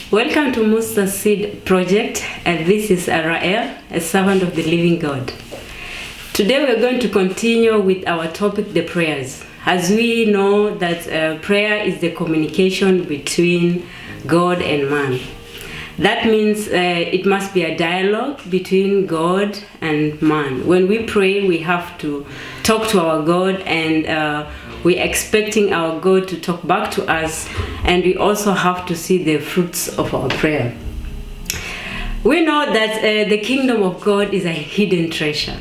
Welcome to Mustard Seed Project, and this is Arael, a servant of the living God. Today we are going to continue with our topic, the prayers. As we know that prayer is the communication between God and man. That means it must be a dialogue between God and man. When we pray, we have to talk to our God, and we're expecting our God to talk back to us, and we also have to see the fruits of our prayer. We know that the kingdom of God is a hidden treasure.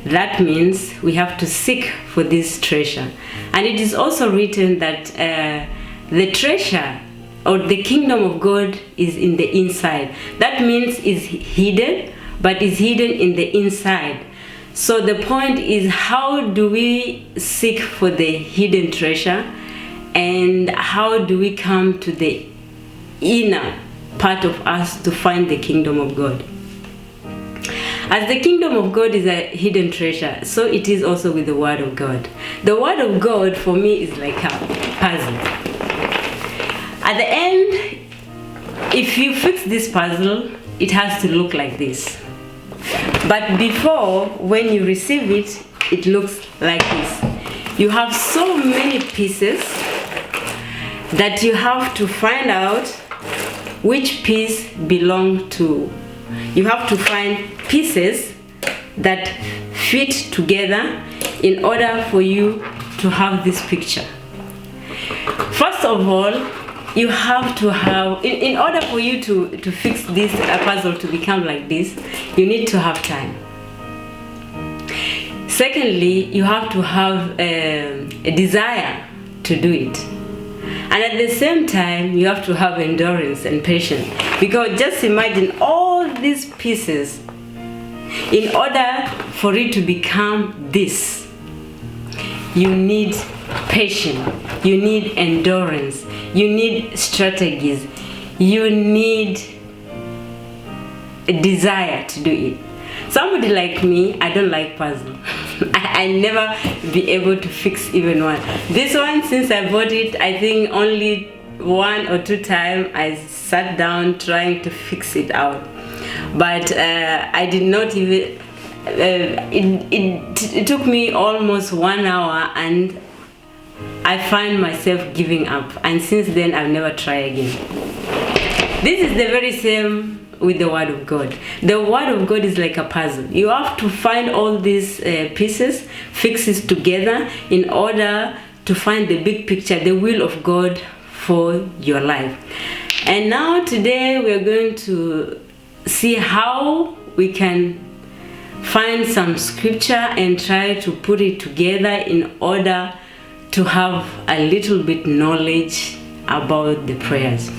That means we have to seek for this treasure. And it is also written that the treasure or the kingdom of God is in the inside. That means it's hidden, but it's hidden in the inside. So the point is, how do we seek for the hidden treasure, and how do we come to the inner part of us to find the kingdom of God? As the kingdom of God is a hidden treasure, so it is also with the word of God. The word of God for me is like a puzzle. At the end, if you fix this puzzle, it has to look like this. But before, when you receive it, it looks like this. You have so many pieces that you have to find out which piece belong to. You have to find pieces that fit together in order for you to have this picture. First of all, you have to have, in order for you to fix this puzzle to become like this, you need to have time. Secondly, you have to have a desire to do it. And at the same time, you have to have endurance and patience. Because just imagine all these pieces, in order for it to become this, you need patience, you need endurance, you need strategies, you need a desire to do it. Somebody like me, I don't like puzzle. I never be able to fix even one. This one, since I bought it, I think only 1 or 2 times I sat down trying to fix it out. But I did not even, it took me almost 1 hour, and I find myself giving up, and since then I've never tried again. This is the very same with the word of God. The word of God is like a puzzle. You have to find all these pieces, fix it together in order to find the big picture, the will of God for your life. And now today we are going to see how we can find some scripture and try to put it together in order to have a little bit knowledge about the prayers.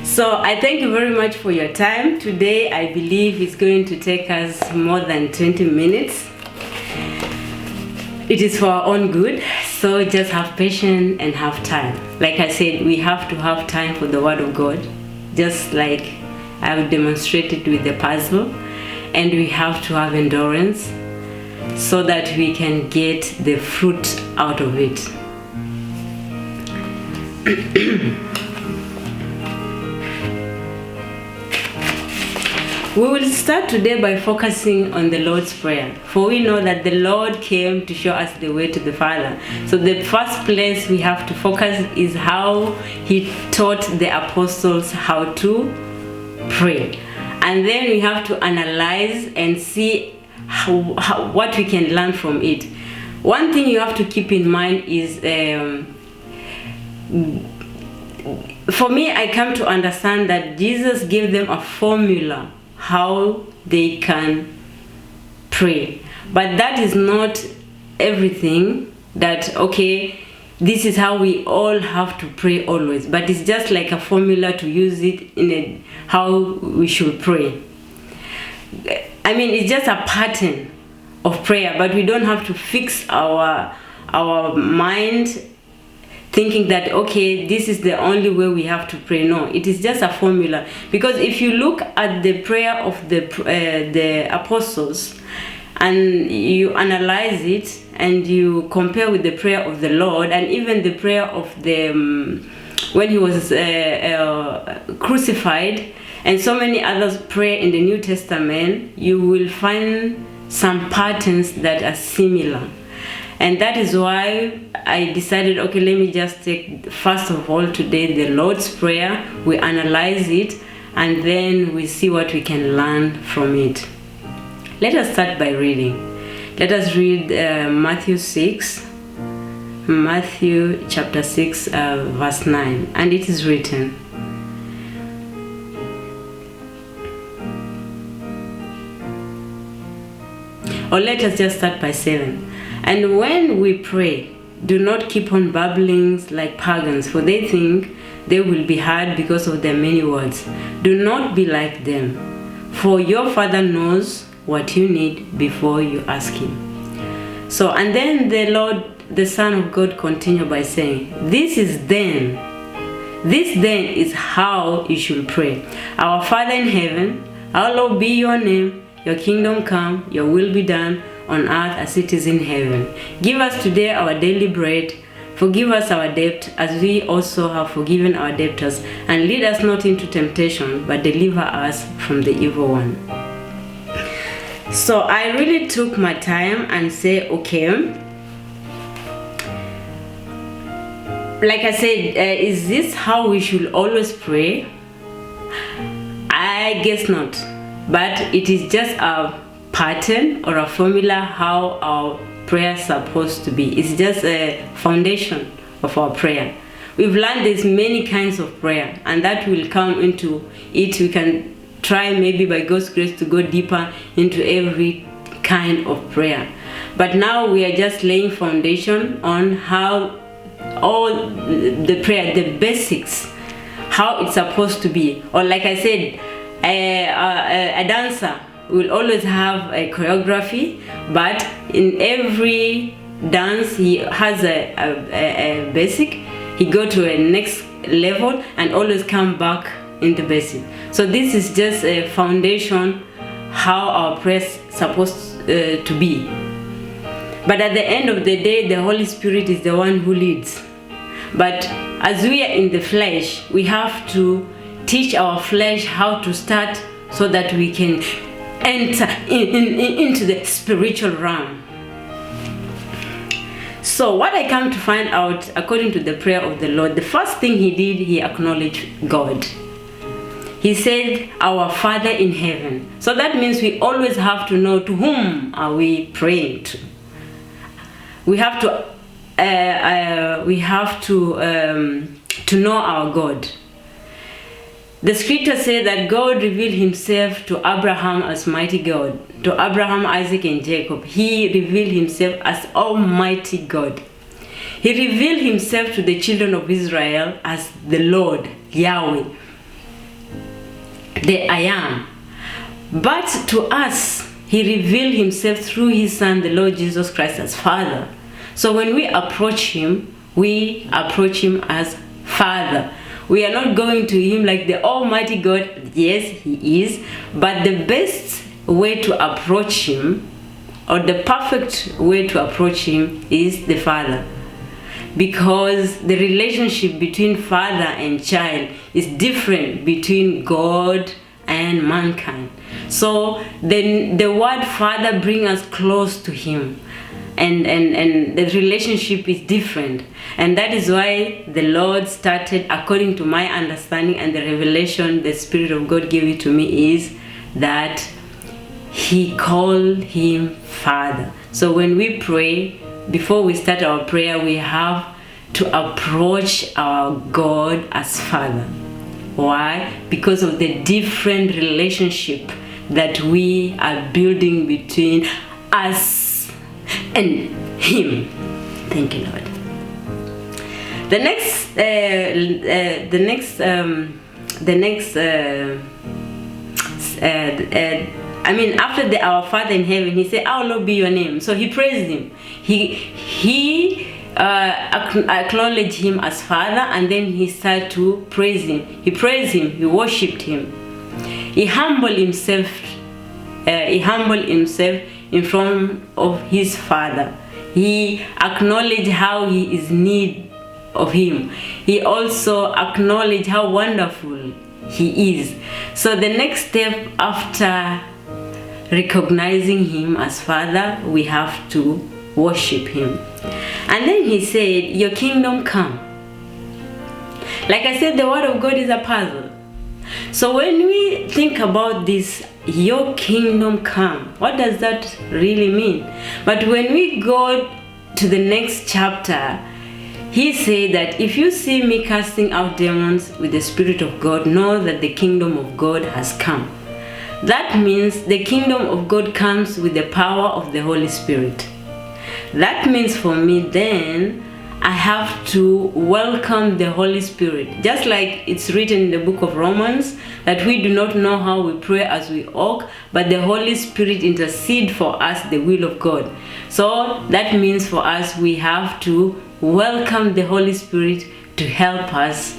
So I thank you very much for your time. Today I believe it's going to take us more than 20 minutes. It is for our own good, so just have patience and have time. Like I said, we have to have time for the word of God, just like I've demonstrated with the puzzle, and we have to have endurance so that we can get the fruit out of it. We will start today by focusing on the Lord's Prayer, for we know that the Lord came to show us the way to the Father. So the first place we have to focus is how He taught the apostles how to pray. And then we have to analyze and see what we can learn from it. One thing you have to keep in mind is, for me, I come to understand that Jesus gave them a formula how they can pray. But that is not everything that, okay, this is how we all have to pray always. But it's just like a formula to use it in how we should pray. I mean, it's just a pattern of prayer, but we don't have to fix our mind thinking that, okay, this is the only way we have to pray. No, it is just a formula. Because if you look at the prayer of the apostles and you analyze it and you compare with the prayer of the Lord and even the prayer of the when he was crucified, and so many others prayer in the New Testament, you will find some patterns that are similar. And that is why I decided, okay, let me just take, first of all, today the Lord's Prayer. We analyze it, and then we see what we can learn from it. Let us start by reading. Let us read Matthew chapter 6, verse 9. And it is written, or let us just start by 7. And when we pray, do not keep on babbling like pagans, for they think they will be heard because of their many words. Do not be like them, for your Father knows what you need before you ask Him. So, and then the Lord, the Son of God, continued by saying, This then is how you should pray. Our Father in heaven, hallowed be your name, your kingdom come, your will be done on earth as it is in heaven. Give us today our daily bread. Forgive us our debt as we also have forgiven our debtors. And lead us not into temptation, but deliver us from the evil one. So I really took my time and say, okay, like I said, is this how we should always pray? I guess not. But it is just a pattern or a formula how our prayer is supposed to be. It's just a foundation of our prayer. We've learned there's many kinds of prayer, and that will come into it. We can try maybe by God's grace to go deeper into every kind of prayer. But now we are just laying foundation on how all the prayer, the basics, how it's supposed to be. Or like I said, a dancer will always have a choreography, but in every dance he has a basic. He go to a next level and always come back in the basic. So this is just a foundation how our prayer is supposed to be. But at the end of the day, the Holy Spirit is the one who leads. But as we are in the flesh, we have to teach our flesh how to start so that we can enter into the spiritual realm. So what I come to find out, according to the prayer of the Lord, the first thing he did, he acknowledged God. He said, Our Father in heaven. So that means we always have to know to whom are we praying to. We have to know our God. The scripture says that God revealed himself to Abraham as mighty God. To Abraham, Isaac, and Jacob, he revealed himself as Almighty God. He revealed himself to the children of Israel as the Lord, Yahweh, the I am. But to us, he revealed himself through his Son, the Lord Jesus Christ, as Father. So when we approach him as Father. We are not going to him like the Almighty God. Yes, he is. But the best way to approach him, or the perfect way to approach him, is the Father. Because the relationship between father and child is different between God and mankind. So then the word Father brings us close to him. And the relationship is different. And that is why the Lord started, according to my understanding and the revelation the Spirit of God gave it to me, is that he called him Father. So when we pray, before we start our prayer, we have to approach our God as Father. Why? Because of the different relationship that we are building between us and him. Thank you, Lord. After our Father in heaven, he said, "Our Lord be your name." So he praised him. He acknowledged him as Father, and then he started to praise him. He praised him. He worshipped him. He humbled himself. In front of his Father. He acknowledged how he is need of him, he also acknowledged how wonderful he is. So the next step after recognizing him as Father, we have to worship him. And then he said, your kingdom come. Like I said, the word of God is a puzzle. So when we think about this, your kingdom come, what does that really mean? But when we go to the next chapter, he said that if you see me casting out demons with the Spirit of God, know that the kingdom of God has come. That means the kingdom of God comes with the power of the Holy Spirit. That means for me then, I have to welcome the Holy Spirit. Just like it's written in the book of Romans, that we do not know how we pray as we ought, but the Holy Spirit intercedes for us the will of God. So that means for us, we have to welcome the Holy Spirit to help us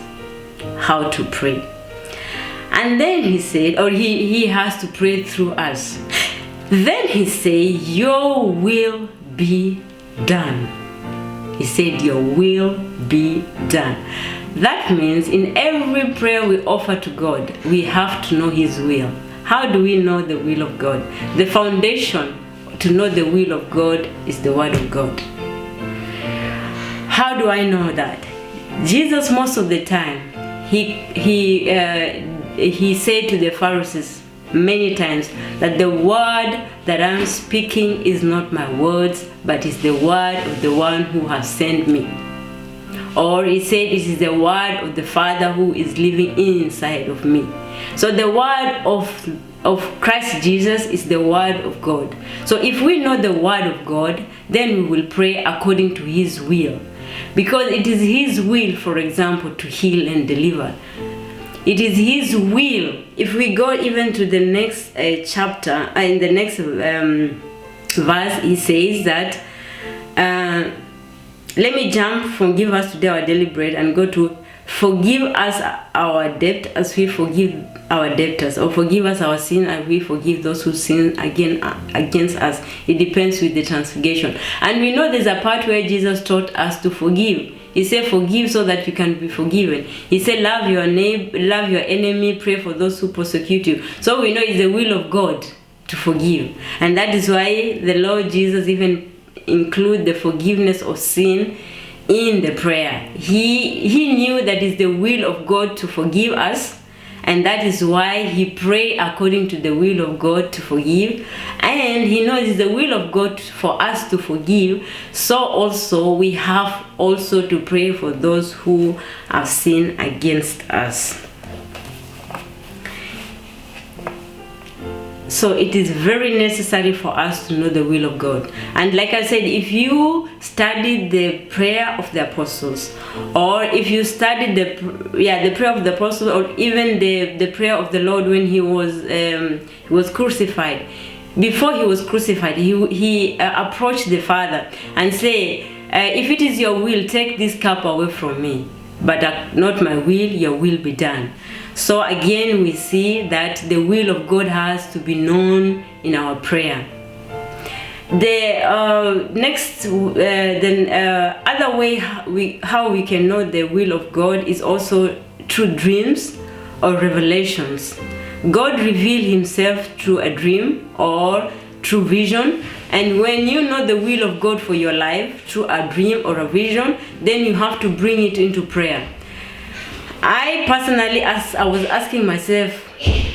how to pray. And then he said, or he has to pray through us. Then he said, your will be done. He said, your will be done. That means in every prayer we offer to God, we have to know his will. How do we know the will of God? The foundation to know the will of God is the word of God. How do I know that? Jesus, most of the time, he said to the Pharisees many times that the word that I'm speaking is not my words, but is the word of the one who has sent me. Or he said it is the word of the Father who is living inside of me. So the word of Christ Jesus is the word of God. So if we know the word of God, then we will pray according to his will. Because it is his will, for example, to heal and deliver. It is his will. If we go even to the next chapter, in the next verse, he says that, let me jump from give us today our daily bread and go to forgive us our debt as we forgive our debtors, or forgive us our sin as we forgive those who sin against us. It depends with the transfiguration. And we know there's a part where Jesus taught us to forgive. He said, forgive so that you can be forgiven. He said, love your neighbor, love your enemy, pray for those who persecute you. So we know it's the will of God to forgive. And that is why the Lord Jesus even include the forgiveness of sin in the prayer. He knew that it's the will of God to forgive us, and that is why he prayed according to the will of God to forgive. And he knows it's the will of God for us to forgive. So also we have also to pray for those who have sinned against us. So it is very necessary for us to know the will of God. And like I said, if you study the prayer of the apostles, or if you study the prayer of the apostles, or even the prayer of the Lord when he was crucified. Before he was crucified, he approached the Father and say, if it is your will, take this cup away from me, but not my will, your will be done. So again, we see that the will of God has to be known in our prayer. The other way how we can know the will of God is also through dreams or revelations. God reveals himself through a dream or through vision. And when you know the will of God for your life through a dream or a vision, then you have to bring it into prayer. I personally, as I was asking myself,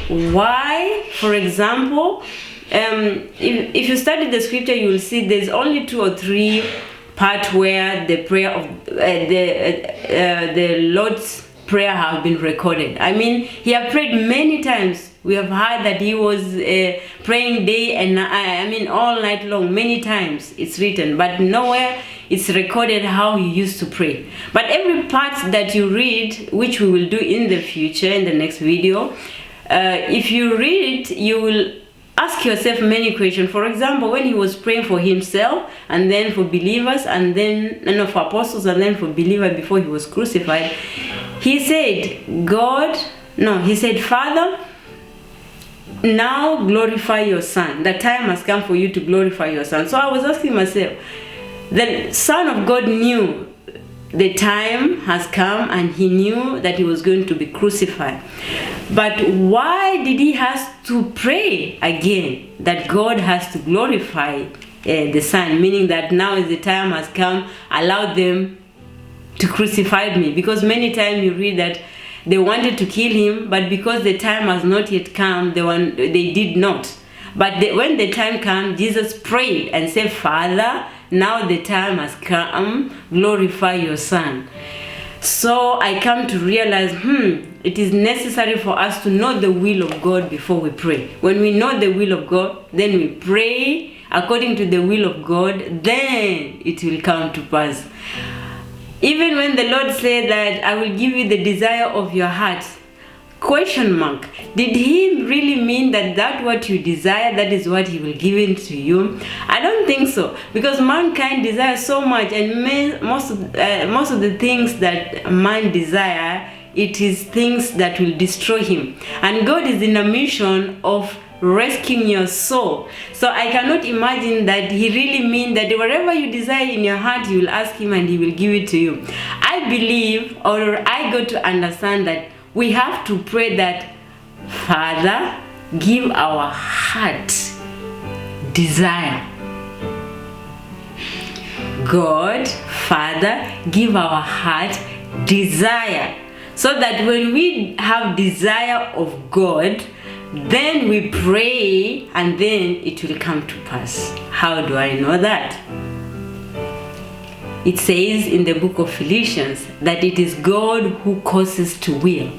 why, for example, if you study the scripture, you will see there's only 2 or 3 parts where the prayer of the Lord's prayer have been recorded. I mean, he have prayed many times. We have heard that he was praying day and night, all night long, many times it's written, but nowhere it's recorded how he used to pray. But every part that you read, which we will do in the future, in the next video, if you read it, you will ask yourself many questions. For example, when he was praying for himself, and then for believers, and then for apostles, and then for believers before he was crucified, he said, Father, now glorify your Son. The time has come for you to glorify your Son. So I was asking myself, the Son of God knew the time has come and he knew that he was going to be crucified. But why did he have to pray again that God has to glorify the Son, meaning that now as the time has come, allow them to crucify me? Because many times you read that they wanted to kill him, but because the time has not yet come, they did not. But when the time came, Jesus prayed and said, Father, now the time has come, glorify your Son. So I come to realize, it is necessary for us to know the will of God before we pray. When we know the will of God, then we pray according to the will of God, then it will come to pass. Even when the Lord said that I will give you the desire of your heart, question mark, did he really mean that what you desire, that is what he will give it to you? I don't think so, because mankind desires so much, and most of the things that man desire, it is things that will destroy him. And God is in a mission of rescuing your soul. So I cannot imagine that he really mean that whatever you desire in your heart, you will ask him and he will give it to you. I believe, or I got to understand that we have to pray that, Father, give our heart desire. God, Father, give our heart desire. So that when we have desire of God, then we pray and then it will come to pass. How do I know that? It says in the book of Philippians that it is God who causes to will.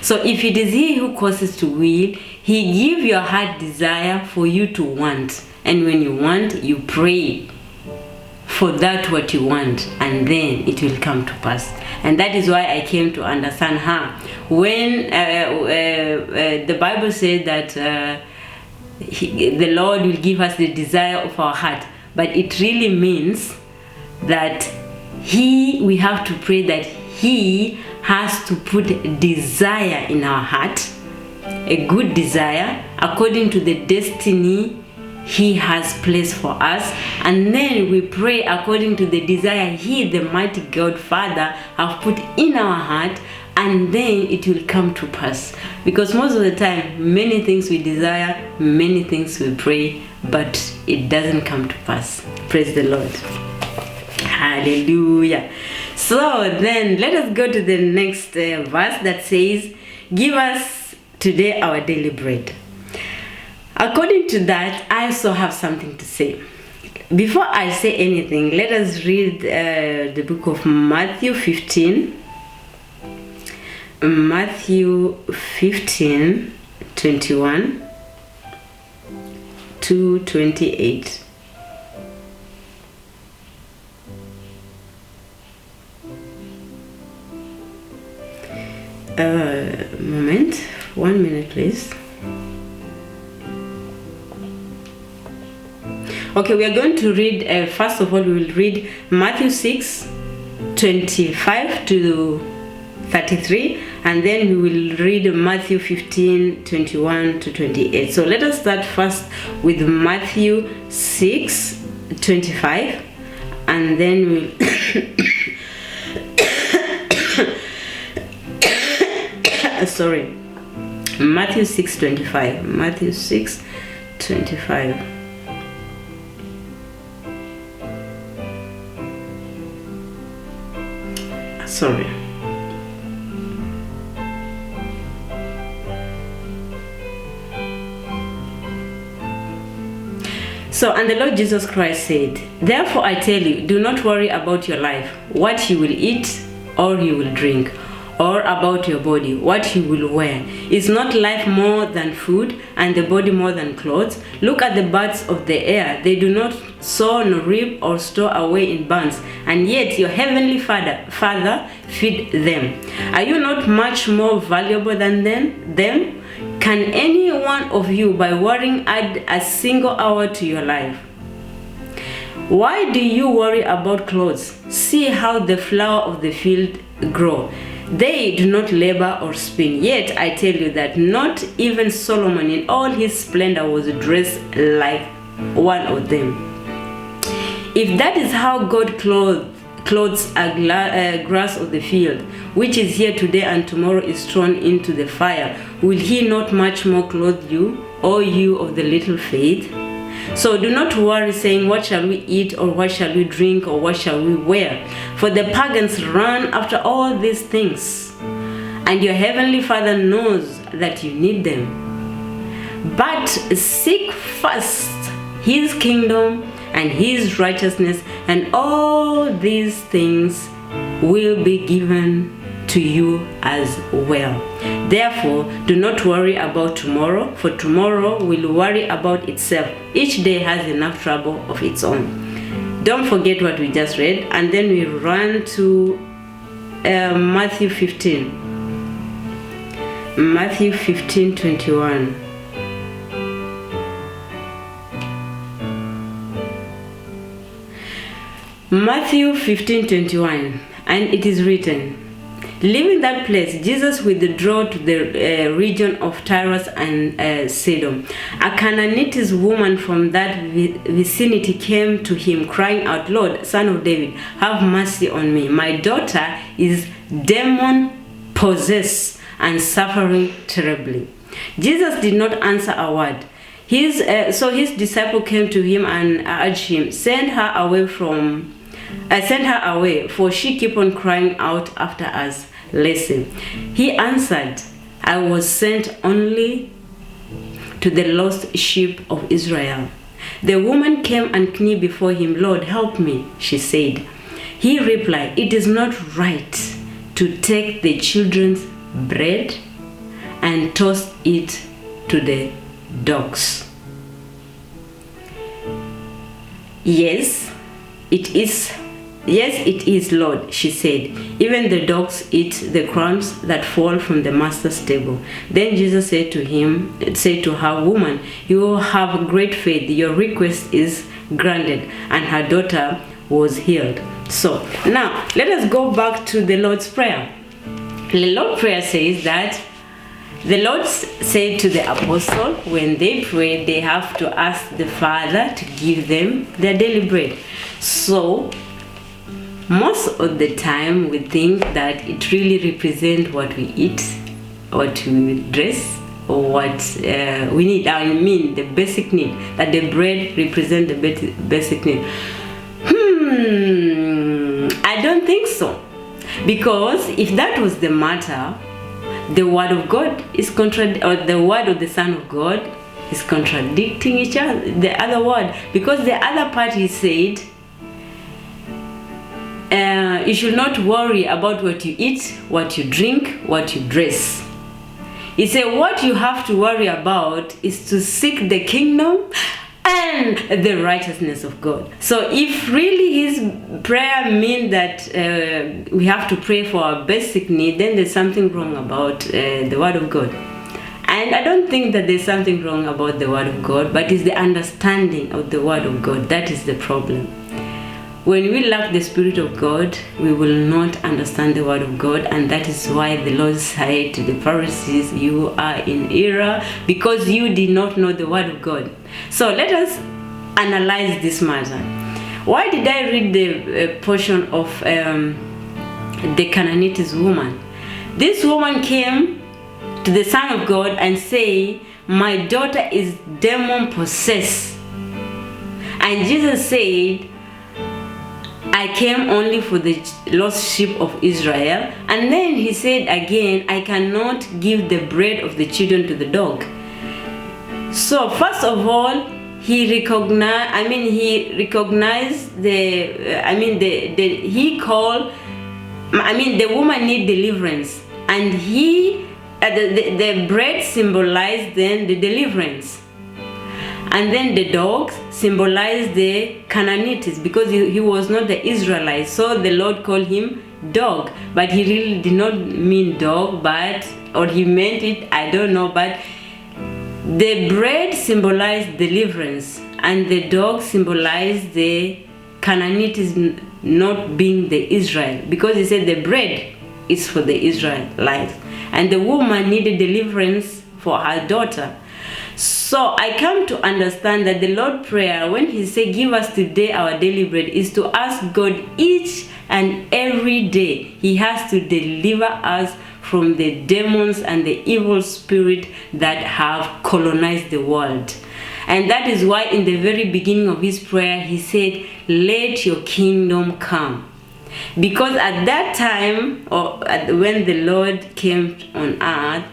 So if it is he who causes to will, he give your heart desire for you to want. And when you want, you pray for that what you want, and then it will come to pass. And that is why I came to understand when the Bible said that the Lord will give us the desire of our heart, but it really means that we have to pray that he has to put desire in our heart, a good desire according to the destiny he has placed for us, and then we pray according to the desire he, the mighty God Father, have put in our heart, and then it will come to pass. Because most of the time, many things we desire, many things we pray, but it doesn't come to pass. Praise the Lord. Hallelujah. So then let us go to the next verse that says, give us today our daily bread. According to that, I also have something to say. Before I say anything, let us read the book of Matthew 15. Matthew 15, 21 to 28. Moment, 1 minute please. Okay, we are going to read, first of all, we will read Matthew 6, 25 to 33, and then we will read Matthew 15, 21 to 28. So let us start first with Matthew 6, 25, and then we'll sorry, Matthew 6, 25. Matthew 6, 25. Sorry. So, and the Lord Jesus Christ said, therefore I tell you, do not worry about your life, what you will eat or you will drink, or about your body, what you will wear. Is not life more than food, and the body more than clothes? Look at the birds of the air. They do not sow nor reap or store away in barns, and yet your heavenly Father feed them. Are you not much more valuable than them? Can any one of you, by worrying, add a single hour to your life? Why do you worry about clothes? See how the flower of the field grow. They do not labor or spin. Yet I tell you that not even Solomon in all his splendor was dressed like one of them. If that is how God clothes are grass of the field, which is here today and tomorrow is thrown into the fire? Will he not much more clothe you, O you of the little faith? So do not worry, saying, what shall we eat, or what shall we drink, or what shall we wear? For the pagans run after all these things, and your heavenly Father knows that you need them. But seek first his kingdom and his righteousness, and all these things will be given to you as well. Therefore, do not worry about tomorrow, for tomorrow will worry about itself. Each day has enough trouble of its own. Don't forget what we just read, and then we run to Matthew 15. Matthew 15:21. Matthew 15:21, and it is written, leaving that place, Jesus withdrew to the region of Tyrus and Sidon. A Canaanite woman from that vicinity came to him, crying out, Lord, Son of David, have mercy on me. My daughter is demon-possessed and suffering terribly. Jesus did not answer a word. So his disciple came to him and urged him, send her away, for she keep on crying out after us. Listen. He answered, I was sent only to the lost sheep of Israel. The woman came and kneeled before him. Lord, help me, she said. He replied, it is not right to take the children's bread and toss it to the dogs. Yes, it is, Lord, she said. Even the dogs eat the crumbs that fall from the master's table. Then Jesus said to her, Woman, you have great faith. Your request is granted. And her daughter was healed. So now let us go back to the Lord's Prayer. The Lord's Prayer says that the Lord said to the apostle, when they pray, they have to ask the Father to give them their daily bread. So most of the time we think that it really represents what we eat, what we dress, or what we need. I mean the basic need, that the bread represents the basic need. I don't think so. Because if that was the matter, the word of God is the word of the Son of God is contradicting each other, the other word. Because the other part he said, you should not worry about what you eat, what you drink, what you dress. He said what you have to worry about is to seek the kingdom and the righteousness of God. So if really his prayer means that we have to pray for our basic need, then there's something wrong about the word of God. And I don't think that there's something wrong about the word of God, but it's the understanding of the word of God that is the problem. When we lack the Spirit of God, we will not understand the word of God, and that is why the Lord said to the Pharisees, you are in error because you did not know the word of God. So let us analyze this matter. Why did I read the portion of the Canaanite woman? This woman came to the Son of God and said, my daughter is demon possessed. And Jesus said, I came only for the lost sheep of Israel. And then he said again, I cannot give the bread of the children to the dog. So first of all, he recognized the woman need deliverance, and the bread symbolized then the deliverance. And then the dogs symbolized the Canaanites, because he was not the Israelite. So the Lord called him dog, but he really did not mean dog, or he meant it, I don't know. But the bread symbolized deliverance, and the dog symbolized the Canaanites not being the Israel, because he said the bread is for the Israelites, and the woman needed deliverance for her daughter. So I come to understand that the Lord's Prayer, when he said, give us today our daily bread, is to ask God each and every day he has to deliver us from the demons and the evil spirit that have colonized the world. And that is why in the very beginning of his prayer, he said, let your kingdom come. Because at that time, when the Lord came on earth,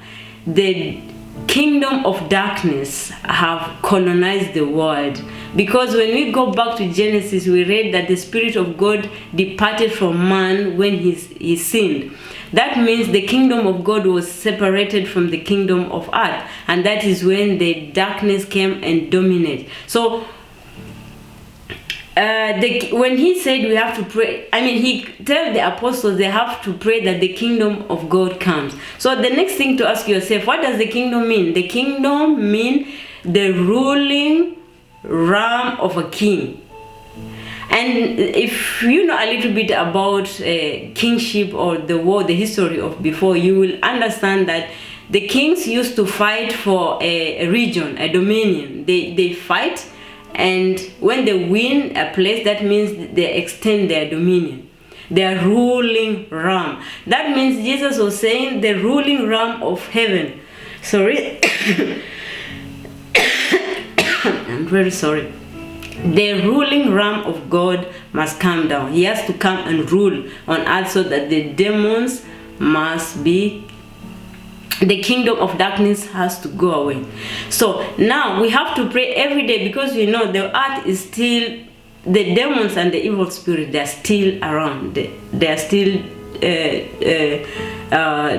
the kingdom of darkness have colonized the world. Because when we go back to Genesis, we read that the Spirit of God departed from man when he sinned. That means the kingdom of God was separated from the kingdom of earth, and that is when the darkness came and dominated. So when he said we have to pray, he told the apostles they have to pray that the kingdom of God comes. So the next thing to ask yourself, what does the kingdom mean? The kingdom means the ruling realm of a king. And if you know a little bit about kingship or the history of before, you will understand that the kings used to fight for a region, a dominion. They fight, and when they win a place, that means they extend their dominion, their ruling realm. That means Jesus was saying the ruling realm of heaven. Sorry. I'm very sorry. The ruling realm of God must come down. He has to come and rule on earth so that the demons must be, the kingdom of darkness has to go away. So now we have to pray every day, because we know the earth is still, the demons and the evil spirit, they are still around. They are still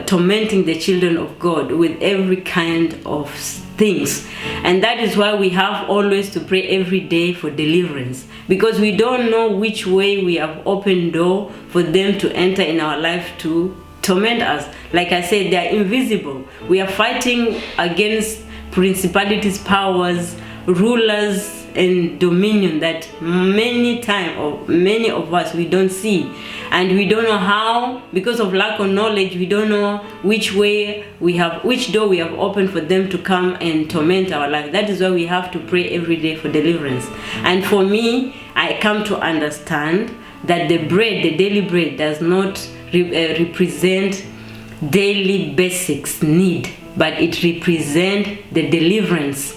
tormenting the children of God with every kind of things. And that is why we have always to pray every day for deliverance, because we don't know which way we have opened door for them to enter in our life to torment us. Like I said, they are invisible. We are fighting against principalities, powers, rulers and dominion that many of us we don't see, and we don't know how, because of lack of knowledge. We don't know which door we have opened for them to come and torment our life. That is why we have to pray every day for deliverance. And for me, I come to understand that the daily bread does not represent daily basics need, but it represents the deliverance.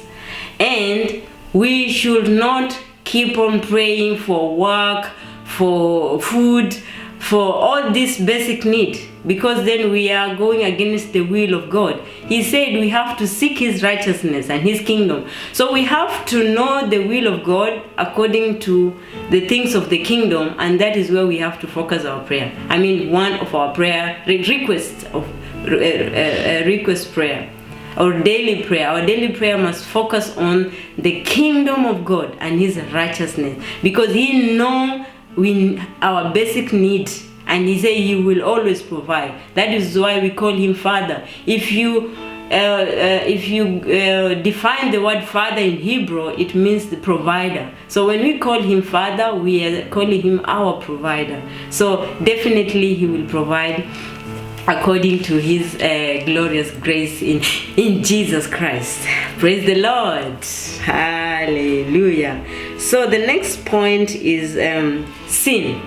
And we should not keep on praying for work, for food, for all this basic need, because then we are going against the will of God. He said we have to seek his righteousness and his kingdom. So we have to know the will of God according to the things of the kingdom, and that is where we have to focus our prayer. One of our prayer requests of request prayer. Our daily prayer must focus on the kingdom of God and his righteousness, because he knows our basic needs, and he said he will always provide. That is why we call him Father. If you define the word Father in Hebrew, it means the provider. So when we call him Father, we are calling him our provider. So definitely he will provide according to his glorious grace in Jesus Christ. Praise the Lord. Hallelujah. So the next point is sin.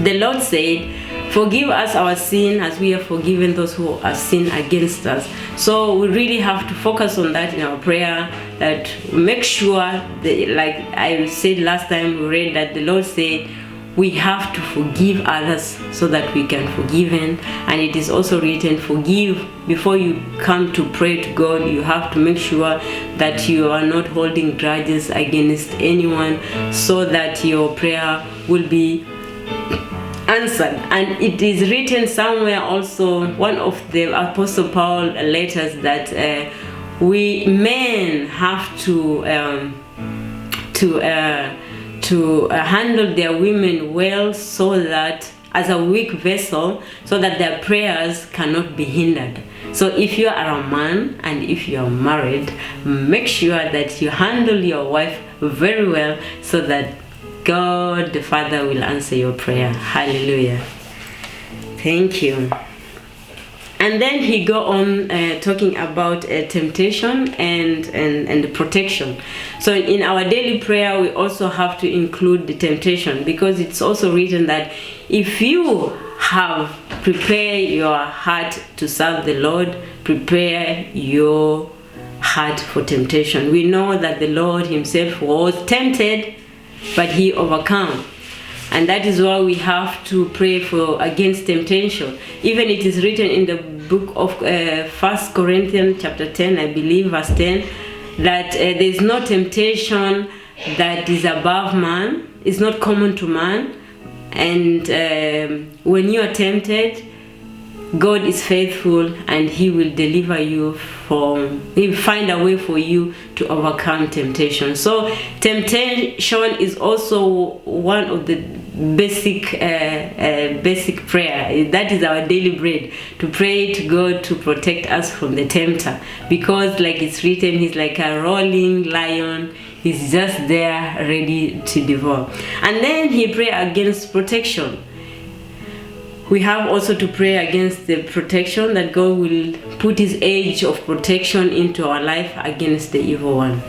The Lord said, forgive us our sin as we have forgiven those who have sinned against us. So we really have to focus on that in our prayer, that make sure that, like I said last time we read, that the Lord said we have to forgive others so that we can forgive him. And it is also written, forgive. Before you come to pray to God, you have to make sure that you are not holding grudges against anyone, so that your prayer will be answered. And it is written somewhere also, one of the Apostle Paul letters, that we men have to handle their women well, so that as a weak vessel, so that their prayers cannot be hindered. So if you are a man and if you are married, make sure that you handle your wife very well, so that God the Father will answer your prayer. Hallelujah. Thank you. And then he go on talking about temptation and protection. So in our daily prayer, we also have to include the temptation, because it's also written that if you have prepared your heart to serve the Lord, prepare your heart for temptation. We know that the Lord himself was tempted, but he overcome. And that is why we have to pray for against temptation. Even it is written in the book of 1 Corinthians chapter 10, I believe, verse 10, that there is no temptation that is above man, it's not common to man. And when you are tempted, God is faithful and he will deliver you he will find a way for you to overcome temptation. So temptation is also one of the basic prayer. That is our daily bread, to pray to God to protect us from the tempter, because like it's written, he's like a rolling lion. He's just there ready to devour. And then he pray against protection. We have also to pray against the protection, that God will put his edge of protection into our life against the evil one.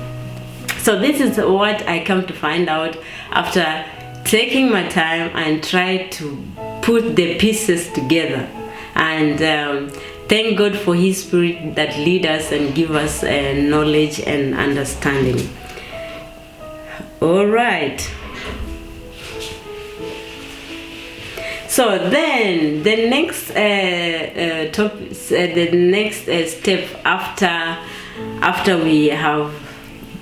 So this is what I come to find out after taking my time and try to put the pieces together. And thank God for his spirit that lead us and give us knowledge and understanding. All right. So then the next step after we have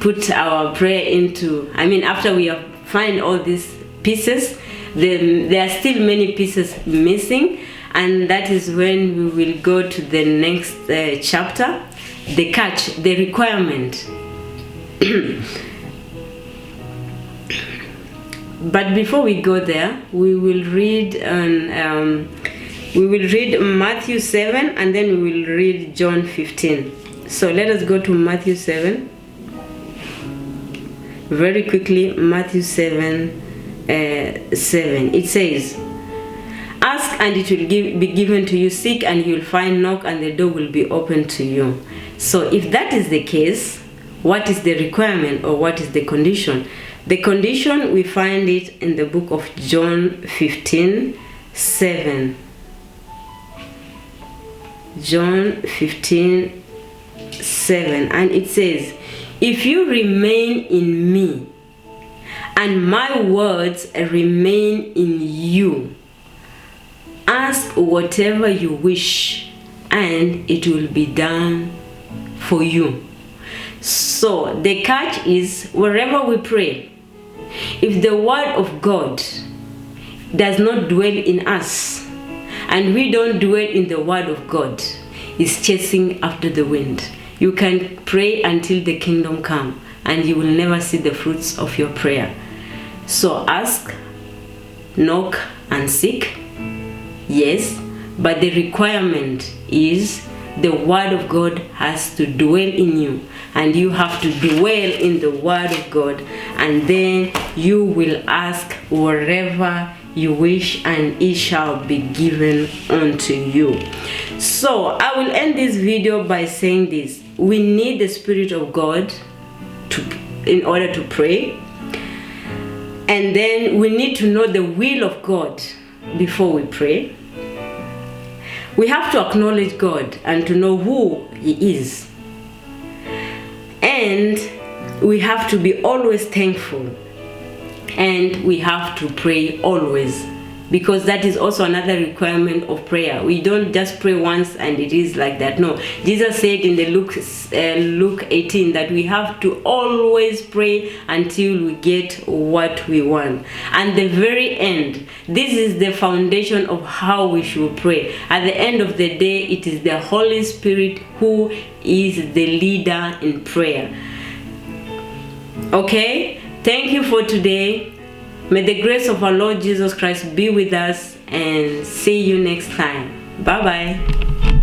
put our prayer into, after we have find all these pieces, then there are still many pieces missing, and that is when we will go to the next chapter, the catch, the requirement. But before we go there, we will read Matthew 7, and then we will read John 15. So let us go to Matthew 7. Very quickly, Matthew 7, 7. It says, "Ask and it will be given to you. Seek and you will find. Knock and the door will be opened to you." So if that is the case, what is the requirement, or what is the condition? The condition, we find it in the book of John 15, 7. John 15, 7. And it says, "If you remain in me, and my words remain in you, ask whatever you wish, and it will be done for you." So the catch is, wherever we pray, if the word of God does not dwell in us, and we don't dwell in the word of God, it's chasing after the wind. You can pray until the kingdom come, and you will never see the fruits of your prayer. So ask, knock, and seek. Yes, but the requirement is the word of God has to dwell in you, and you have to dwell in the word of God, and then you will ask wherever you wish, and it shall be given unto you. So I will end this video by saying this: we need the Spirit of God in order to pray, and then we need to know the will of God before we pray. We have to acknowledge God and to know who he is. And we have to be always thankful. And we have to pray always, because that is also another requirement of prayer. We don't just pray once and it is like that. No, Jesus said in the Luke 18 that we have to always pray until we get what we want. And the very end, this is the foundation of how we should pray. At the end of the day, it is the Holy Spirit who is the leader in prayer. Okay, thank you for today. May the grace of our Lord Jesus Christ be with us, and see you next time. Bye bye.